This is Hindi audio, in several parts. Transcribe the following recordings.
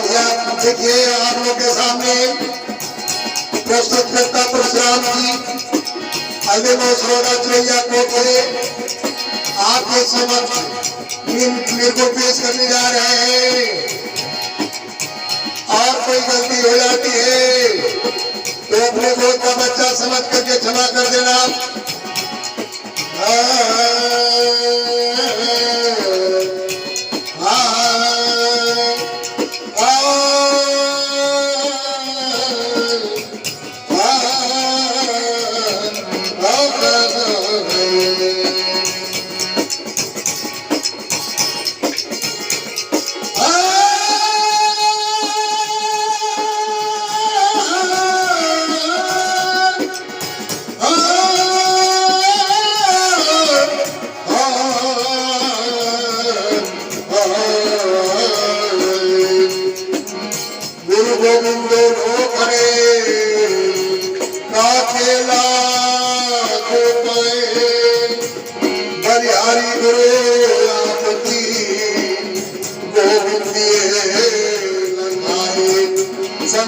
देखिए आप लोग के सामने प्रस्तुत करता परशुराम जी अल्बेनो सरोदा चुरैया कोट से आपके समक्ष मेरे को पेश करने जा रहे हैं। और कोई गलती हो जाती है तो अपने गोद का बच्चा समझ करके क्षमा कर देना।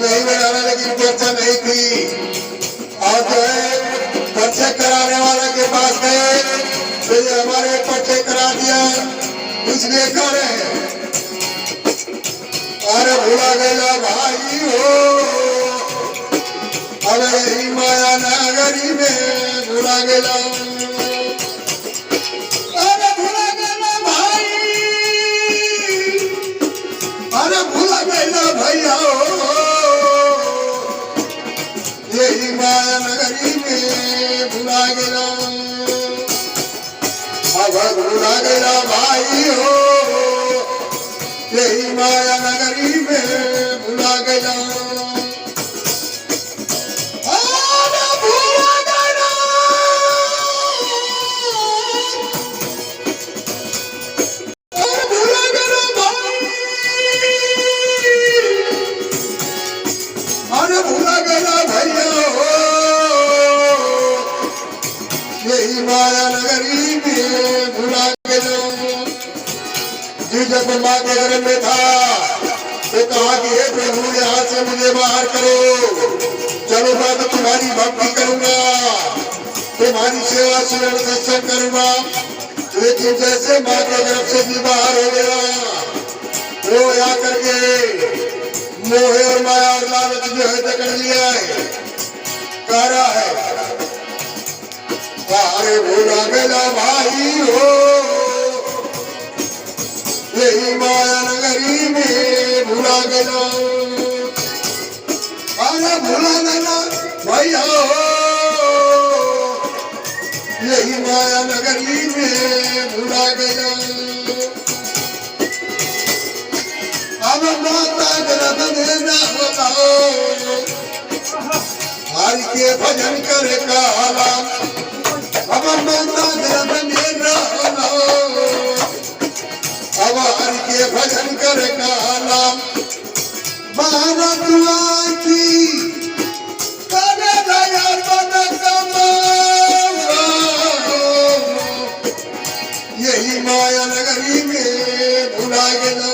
नहीं बनाना लेकिन चर्चा नहीं थी और जो है पर्चे कराने वाले के पास गए तो ये हमारे पर्चे करा दिया इसलिए कर रहे हैं। अरे भूला गया भाई हो अरे यही माया नगरी में भूला गया। अरे भूला गया भाई अरे भूला गया भैया यही माया नगरी में भुला गया। अब भुला गया भाई हो यही माया नगरी में भुला गया। माया नगरी में भुला गया। जी जब माँ के घर में था तो कहा कि हे प्रभु यहाँ से मुझे बाहर करो, चलो मैं तो तुम्हारी भक्ति करूंगा, तुम्हारी सेवा सुनन सत्संग करूंगा। लेकिन जैसे माँ के घर से भी बाहर हो गया वो यहाँ करके मोहे और माया और लालच जो है पकड़ लिया है कह रहा है अरे भूला गया भाई हो यही माया नगरी में भूला गया। अरे भूला गया भैया हो यही माया नगरी में भूला गया। अब माता ग्रह देना बताओ हरि के भजन करे काला अब माता ग्रह देना अब हरि के भजन करे काला भारत की करे दया बन यही माया नगरी में भुला गया।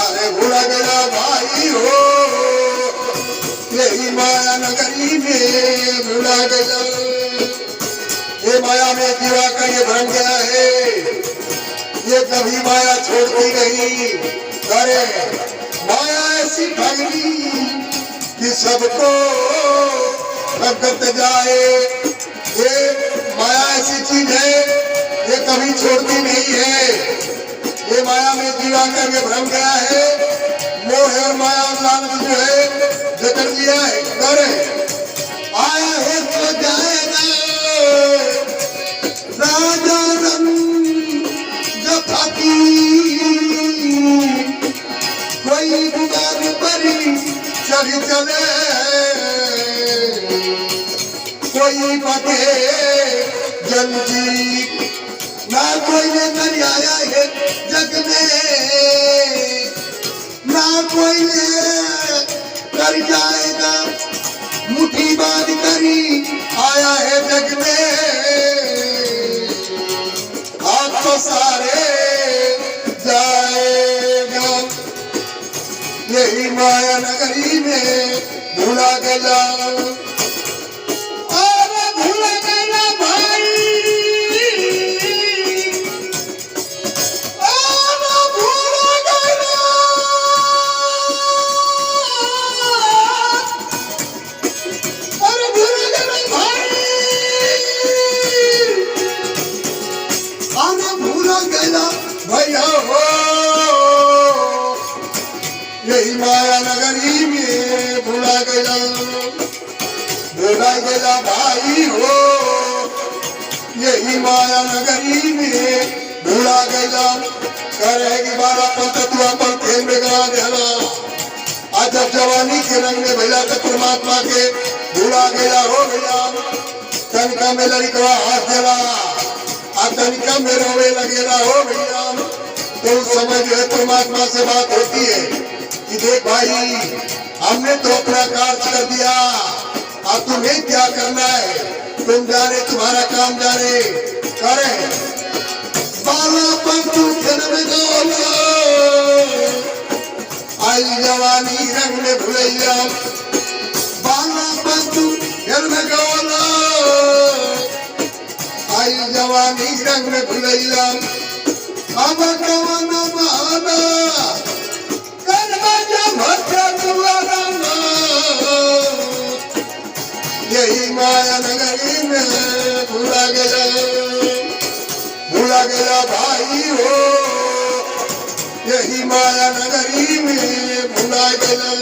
अरे भुला गया भाई हो यही माया नगरी में भुला गया। ये माया में जीवा का ये भ्रम गया है, ये कभी माया छोड़ती नहीं। अरे माया ऐसी भगनी कि सबको भगत जाए। ये माया ऐसी चीज है ये कभी छोड़ती नहीं है। ये माया में जीवा का ये भ्रम गया है, मोह और माया और लालच जो है जकड़ लिया है। करे आया है तो जाएगा राजा जफाकी कोई बुगार परी चली चले कोई बटे जंजी ना कोई लेकर आया है जग में ना कोई ले कर जाएगा मुट्ठी बांध करी आया है जग में। आप तो सारे जाएगा यही माया नगरी में भूला गया। अरे भूल गया भाई, अरे भूल गया, अरे भूल गया भाई, अरे भूल गया भैया हो, यही माया नगरी में भूला गया, भूला गया भाई हो, यही माया नगरी में भूला गया। करेगी बारा पंथ तू अपन खेल में गवा देला, आज जब जवानी के रंग में भैया तो परमात्मा के भूला गया हो गया। तनिका में लड़कवा हाथ देला, आ तनिका में रोवे लगेला हो भैया। तो उस समय जो है परमात्मा से बात होती है कि देख भाई, हमने तो अपना कार्य कर दिया, अब तुम्हें क्या करना है, तुम जाने, तुम्हारा काम जाने करे। बाला पंतु जन्म गोला, आई जवानी रंग में भुलैया, बाला पंतु जन्म गोला, आई जवानी रंग में भुलैया। अब कवन माना यही माया नगरी में भूला गया, भूला गया भाई हो, यही माया नगरी में भूला गया।